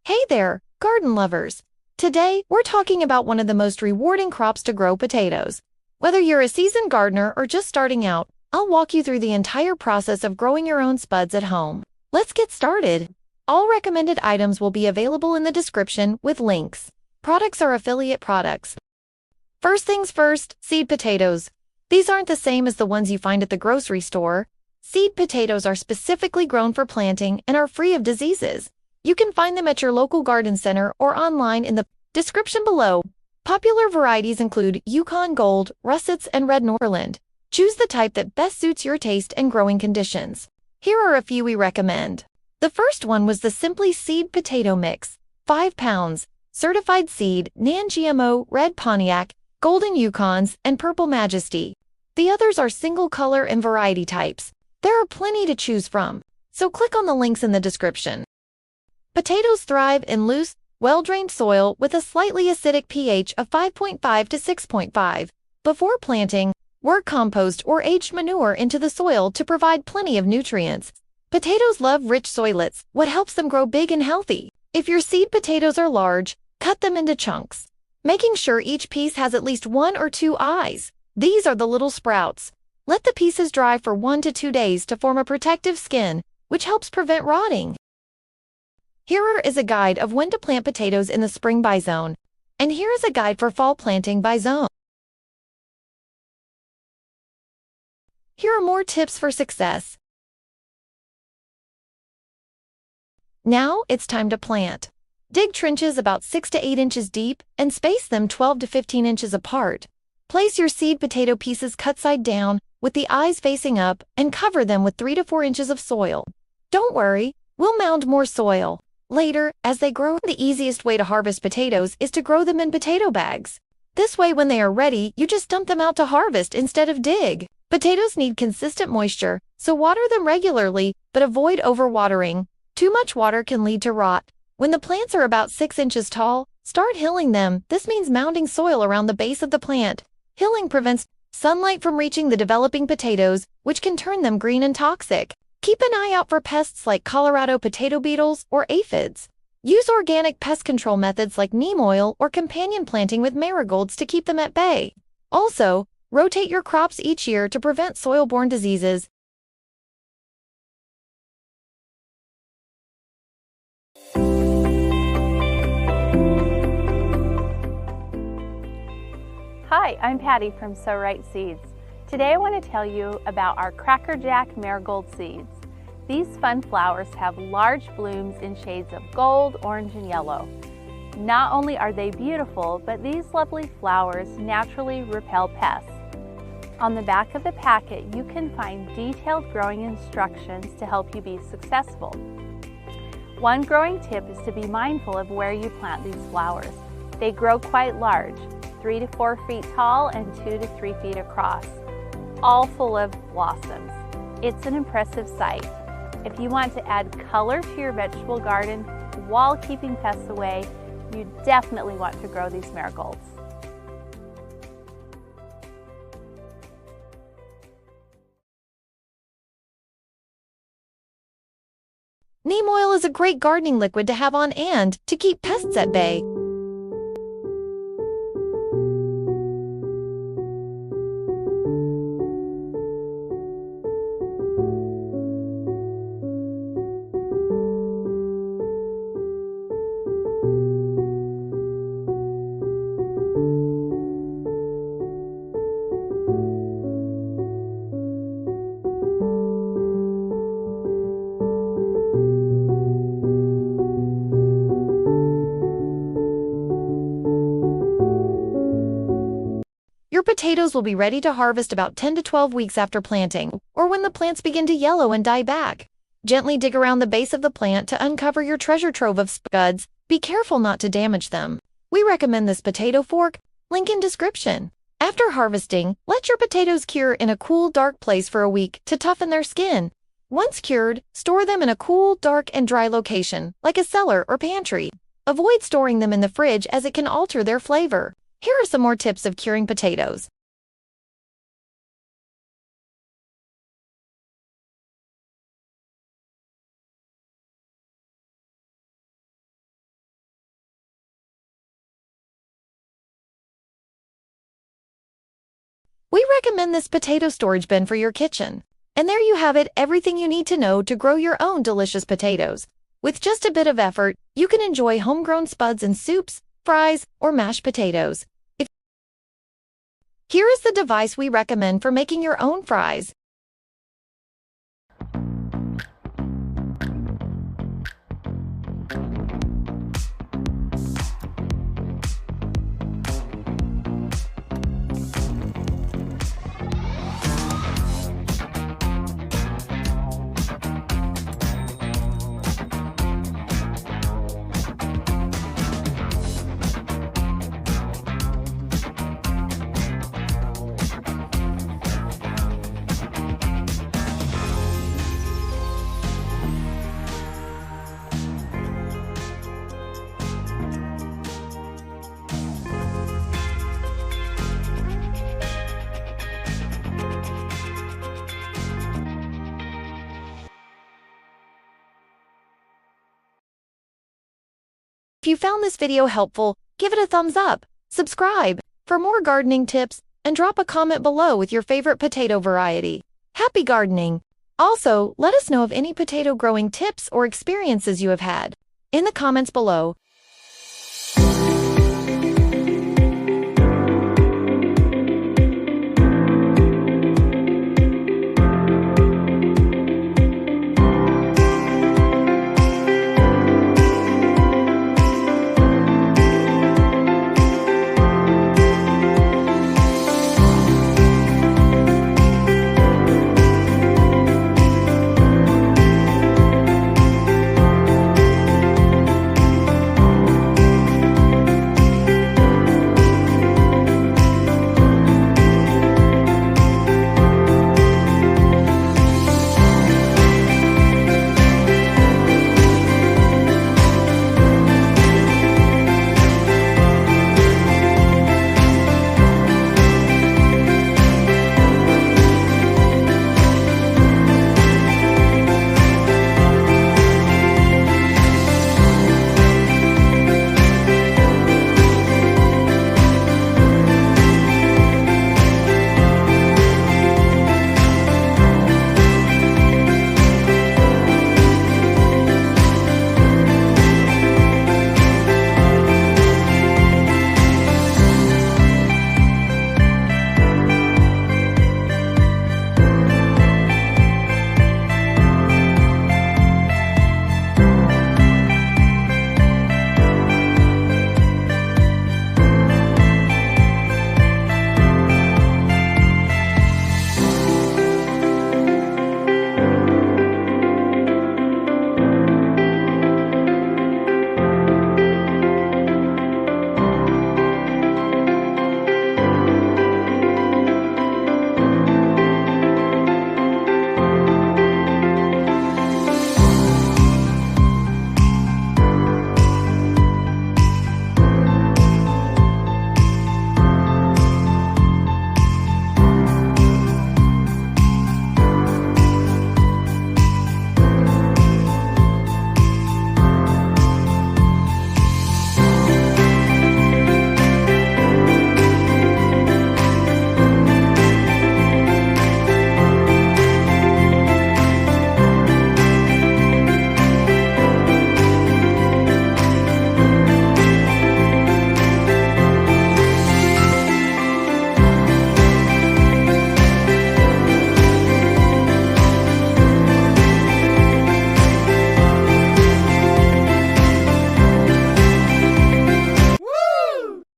Hey there, garden lovers! Today, we're talking about one of the most rewarding crops to grow, potatoes. Whether you're a seasoned gardener or just starting out, I'll walk you through the entire process of growing your own spuds at home. Let's get started. All recommended items will be available in the description with links. Products are affiliate products. First things first, seed potatoes. These aren't the same as the ones you find at the grocery store. Seed potatoes are specifically grown for planting and are free of diseases. You can find them at your local garden center or online in the description below. Popular varieties include Yukon Gold, Russets, and Red Norland. Choose the type that best suits your taste and growing conditions. Here are a few we recommend. The first one was the Simply Seed Potato Mix, 5 pounds, certified seed, Non-GMO, red Pontiac, golden Yukons, and purple Majesty. The others are single color and variety types. There are plenty to choose from, so click on the links in the description. Potatoes thrive in loose, well-drained soil with a slightly acidic pH of 5.5 to 6.5. Before planting, work compost or aged manure into the soil to provide plenty of nutrients. Potatoes love rich soilets, what helps them grow big and healthy. If your seed potatoes are large, cut them into chunks, making sure each piece has at least 1 or 2 eyes. These are the little sprouts. Let the pieces dry for 1 to 2 days to form a protective skin, which helps prevent rotting. Here is a guide of when to plant potatoes in the spring by zone. And here is a guide for fall planting by zone. Here are more tips for success. Now it's time to plant. Dig trenches about 6 to 8 inches deep and space them 12 to 15 inches apart. Place your seed potato pieces cut side down with the eyes facing up and cover them with 3 to 4 inches of soil. Don't worry, we'll mound more soil later as they grow. The easiest way to harvest potatoes is to grow them in potato bags. This way, when they are ready, you just dump them out to harvest instead of dig. Potatoes need consistent moisture, so water them regularly, but avoid overwatering. Too much water can lead to rot. When the plants are about 6 inches tall, start hilling them. This means mounding soil around the base of the plant. Hilling prevents sunlight from reaching the developing potatoes, which can turn them green and toxic. Keep an eye out for pests like Colorado potato beetles or aphids. Use organic pest control methods like neem oil or companion planting with marigolds to keep them at bay. Also, rotate your crops each year to prevent soil-borne diseases. Hi, I'm Patty from Sow Right Seeds. Today I want to tell you about our Crackerjack marigold seeds. These fun flowers have large blooms in shades of gold, orange, and yellow. Not only are they beautiful, but these lovely flowers naturally repel pests. On the back of the packet, you can find detailed growing instructions to help you be successful. One growing tip is to be mindful of where you plant these flowers. They grow quite large, 3 to 4 feet tall and 2 to 3 feet across, all full of blossoms. It's an impressive sight. If you want to add color to your vegetable garden while keeping pests away, you definitely want to grow these marigolds. Neem oil is a great gardening liquid to have on hand to keep pests at bay. Your potatoes will be ready to harvest about 10 to 12 weeks after planting, or when the plants begin to yellow and die back. Gently dig around the base of the plant to uncover your treasure trove of spuds. Be careful not to damage them. We recommend this potato fork, link in description. After harvesting, let your potatoes cure in a cool, dark place for a week to toughen their skin. Once cured, store them in a cool, dark, and dry location, like a cellar or pantry. Avoid storing them in the fridge as it can alter their flavor. Here are some more tips of curing potatoes. We recommend this potato storage bin for your kitchen. And there you have it, everything you need to know to grow your own delicious potatoes. With just a bit of effort, you can enjoy homegrown spuds in soups, fries, or mashed potatoes. Here is the device we recommend for making your own fries. If you found this video helpful, give it a thumbs up, subscribe for more gardening tips, and drop a comment below with your favorite potato variety. Happy gardening! Also, let us know of any potato growing tips or experiences you have had in the comments below.